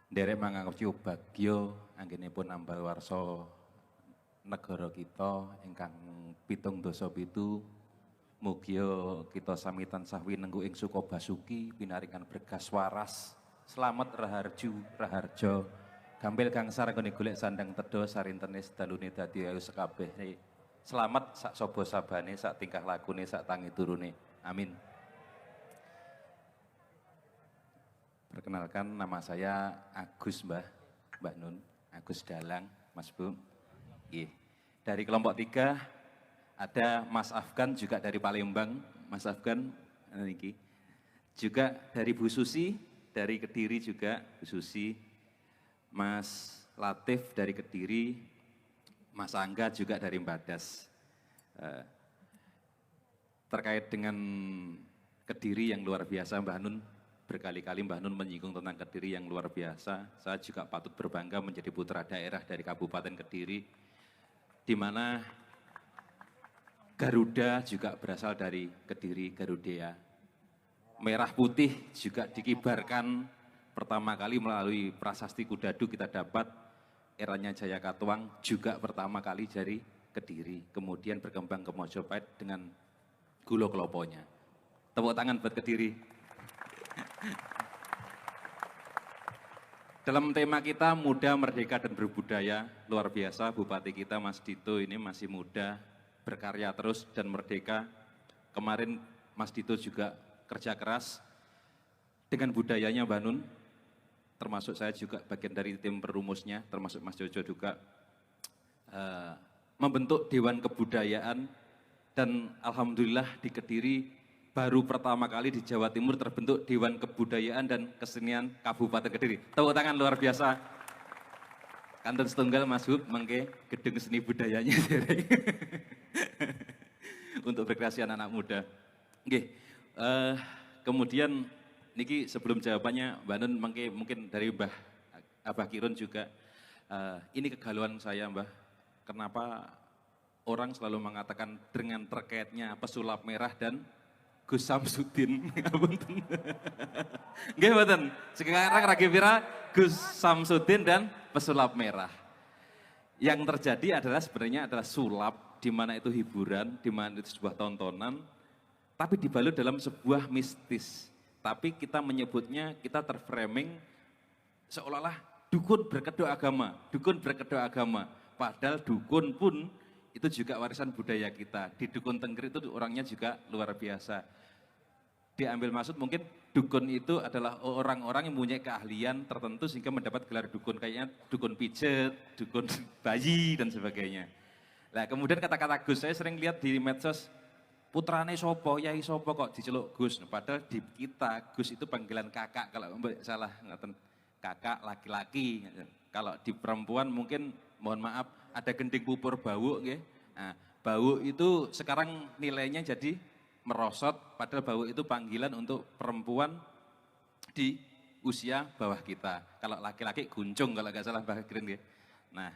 Nderek manganggep bagya anggenipun ambal warsa negara kita ingkang 7 mugia kita sami tansah winengku ing suka basuki pinaringan berkas waras slamet raharja gampil gangsar nggone golek sandang tedha sarintene sedalune dadi ayu sekabehne slamet sak saba sabane sak tingkah lakune sak tangi turune amin. Perkenalkan, nama saya Agus Mbah Nun, Agus Dalang, Mas Bu. Dari kelompok 3 ada Mas Afgan juga dari Palembang, Mas Afgan niki. Juga dari Bu Susi, dari Kediri juga Bu Susi. Mas Latif dari Kediri, Mas Angga juga dari Mbadas. Terkait dengan Kediri yang luar biasa Mbah Nun, berkali-kali Mbah Nun menyinggung tentang Kediri yang luar biasa. Saya juga patut berbangga menjadi putra daerah dari Kabupaten Kediri, di mana Garuda juga berasal dari Kediri, Garudea. Merah putih juga dikibarkan pertama kali melalui prasasti Kudadu kita dapat eranya Jaya Katuang juga pertama kali dari Kediri. Kemudian berkembang ke Mojopahit dengan Gulo Kloponya. Tepuk tangan buat Kediri. Dalam tema kita muda, merdeka, dan berbudaya, luar biasa Bupati kita Mas Dito ini masih muda, berkarya terus dan merdeka. Kemarin Mas Dito juga kerja keras dengan budayanya Mbah Nun, termasuk saya juga bagian dari tim perumusnya, termasuk Mas Jojo juga membentuk Dewan Kebudayaan dan alhamdulillah di Kediri baru pertama kali di Jawa Timur terbentuk Dewan Kebudayaan dan Kesenian Kabupaten Kediri. Tepuk tangan luar biasa. Kantun setunggal Mas Hub, mengke gedung seni budayanya untuk rekreasi anak-anak muda. Oke, kemudian niki sebelum jawabannya Mbak Nun mengke mungkin dari Abah Kirun juga ini kegalauan saya Mbah. Kenapa orang selalu mengatakan dengan terkaitnya pesulap merah dan Gus Samsudin, nggih mboten. Sekarang ragi pira Gus Samsudin dan pesulap merah. Yang terjadi adalah sebenarnya adalah sulap, di mana itu hiburan, di mana itu sebuah tontonan, tapi dibalut dalam sebuah mistis. Tapi kita menyebutnya, kita terframing seolah-olah dukun berkedok agama. Padahal dukun pun itu juga warisan budaya kita. Di Dukun Tengger itu orangnya juga luar biasa. Diambil maksud mungkin dukun itu adalah orang-orang yang mempunyai keahlian tertentu sehingga mendapat gelar dukun. Kayaknya dukun pijet, dukun bayi dan sebagainya. Nah kemudian kata-kata Gus, saya sering lihat di medsos, putrane sopo, yai sopo kok diceluk Gus. Padahal di kita Gus itu panggilan kakak, kalau salah kakak laki-laki. Kalau di perempuan mungkin mohon maaf ada gending pupur bau, nggih. Nah, bau itu sekarang nilainya jadi merosot, padahal bau itu panggilan untuk perempuan di usia bawah kita. Kalau laki-laki guncung kalau nggak salah Mbak Kirin, nggih. Nah,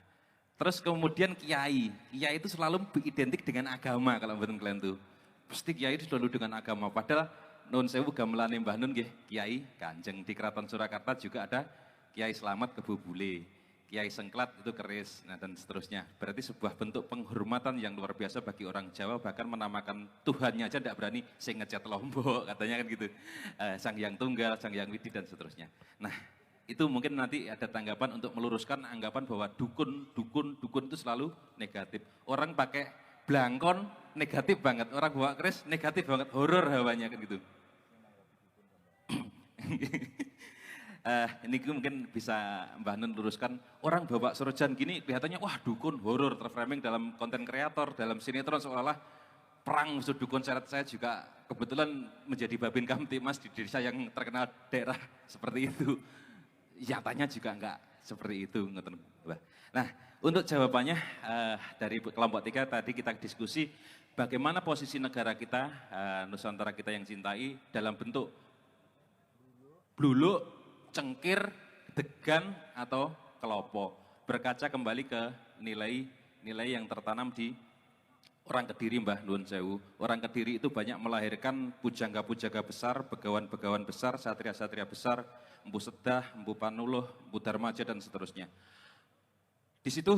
terus kemudian kiai itu selalu identik dengan agama kalau mboten kalian tuh. Pasti kiai itu selalu dengan agama, padahal nun sewu gamelane Mbah Nun nggih, Kiai Kanjeng. Di Keraton Surakarta juga ada Kiai Slamet Kebubule, Kiai Sengklat itu keris, nah dan seterusnya. Berarti sebuah bentuk penghormatan yang luar biasa bagi orang Jawa, bahkan menamakan Tuhannya aja tidak berani, sing ngecat Lombok, katanya kan gitu. Sang Hyang Tunggal, Sang Hyang Widi dan seterusnya. Nah, itu mungkin nanti ada tanggapan untuk meluruskan anggapan bahwa dukun itu selalu negatif. Orang pakai blangkon negatif banget, orang bawa keris negatif banget, horor hawanya kan gitu. Ini mungkin bisa Mbah Nun luruskan, orang bawa sorojan gini kelihatannya wah dukun, horor, terframing dalam konten kreator, dalam sinetron seolah-olah perang musuh dukun. Saya juga kebetulan menjadi Babin Kamtibmas di desa yang terkenal daerah seperti itu. Nyatanya juga enggak seperti itu. Nah untuk jawabannya dari kelompok 3 tadi kita diskusi bagaimana posisi negara kita, Nusantara kita yang cintai dalam bentuk bluluk, cengkir, degan, atau kelopo. Berkaca kembali ke nilai-nilai yang tertanam di Orang Kediri Mbah Nuwun Sewu, orang Kediri itu banyak melahirkan pujangga-pujangga besar, begawan-begawan besar, satria-satria besar, Empu Sedah, Empu Panuluh, Empu Darmaja dan seterusnya. Di situ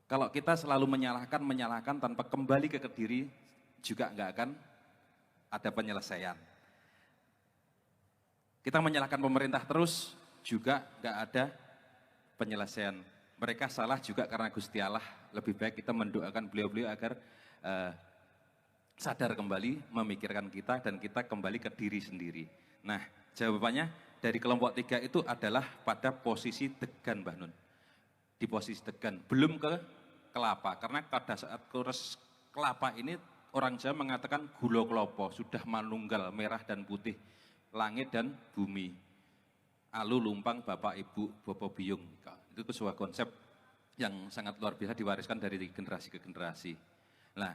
kalau kita selalu menyalahkan tanpa kembali ke Kediri juga nggak akan ada penyelesaian. Kita menyalahkan pemerintah terus juga nggak ada penyelesaian. Mereka salah juga karena Gusti Allah. Lebih baik kita mendoakan beliau-beliau agar sadar kembali, memikirkan kita dan kita kembali ke diri sendiri. Nah, jawabannya dari kelompok 3 itu adalah pada posisi degan, Mbah Nun. Di posisi degan, belum ke kelapa. Karena pada saat kurs kelapa ini orang Jawa mengatakan gulo klopo, sudah manunggal merah dan putih, langit dan bumi. Alu lumpang bapak ibu bopo biyung. Itu sebuah konsep yang sangat luar biasa diwariskan dari generasi ke generasi. Nah,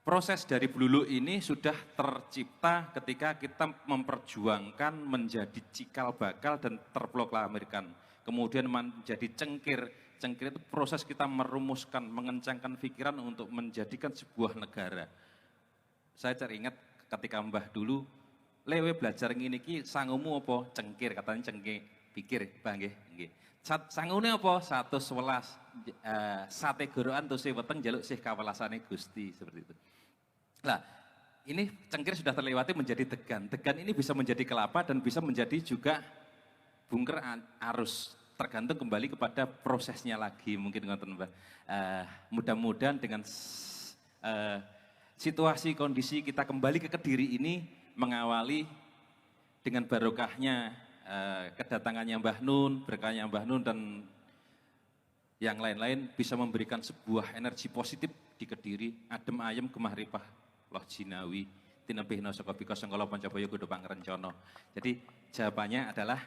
proses dari Blulu ini sudah tercipta ketika kita memperjuangkan menjadi cikal bakal dan terproklamirkan. Kemudian menjadi cengkir. Cengkir itu proses kita merumuskan, mengencangkan pikiran untuk menjadikan sebuah negara. Saya teringat ketika Mbah dulu, lewe belajar ngene iki sangumu apa? Cengkir, katanya cengkir. Pikir, Mbah nggih, nggih. Sangune apa? 111 sate gorokan tuse weteng jaluk sih kawelasane Gusti, seperti itu. Nah, ini cengkir sudah terlewati menjadi degan. Degan ini bisa menjadi kelapa dan bisa menjadi juga bunker arus. Tergantung kembali kepada prosesnya lagi, mungkin ngoten Mbah. Mudah-mudahan dengan situasi kondisi kita kembali ke Kediri ini mengawali dengan barokahnya kedatangannya Mbah Nun, berkahnya Mbah Nun dan yang lain-lain bisa memberikan sebuah energi positif di Kediri, adem ayem gemah ripah loh jinawi tinebihna saka bika sangkala pancabaya kudu pangrencana. Jadi jawabannya adalah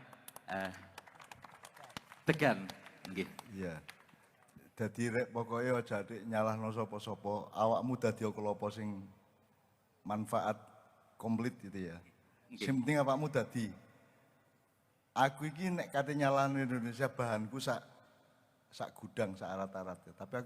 degan nggih. Iya. Dadi rek pokoke aja dik nyalahno sapa-sapa, awakmu dadi kelapa sing manfaat komplit gitu ya. Sing penting awakmu dadi. Aku iki nek kate nyalahno Indonesia bahanku sak gudang sak arat-arat ya. Tapi aku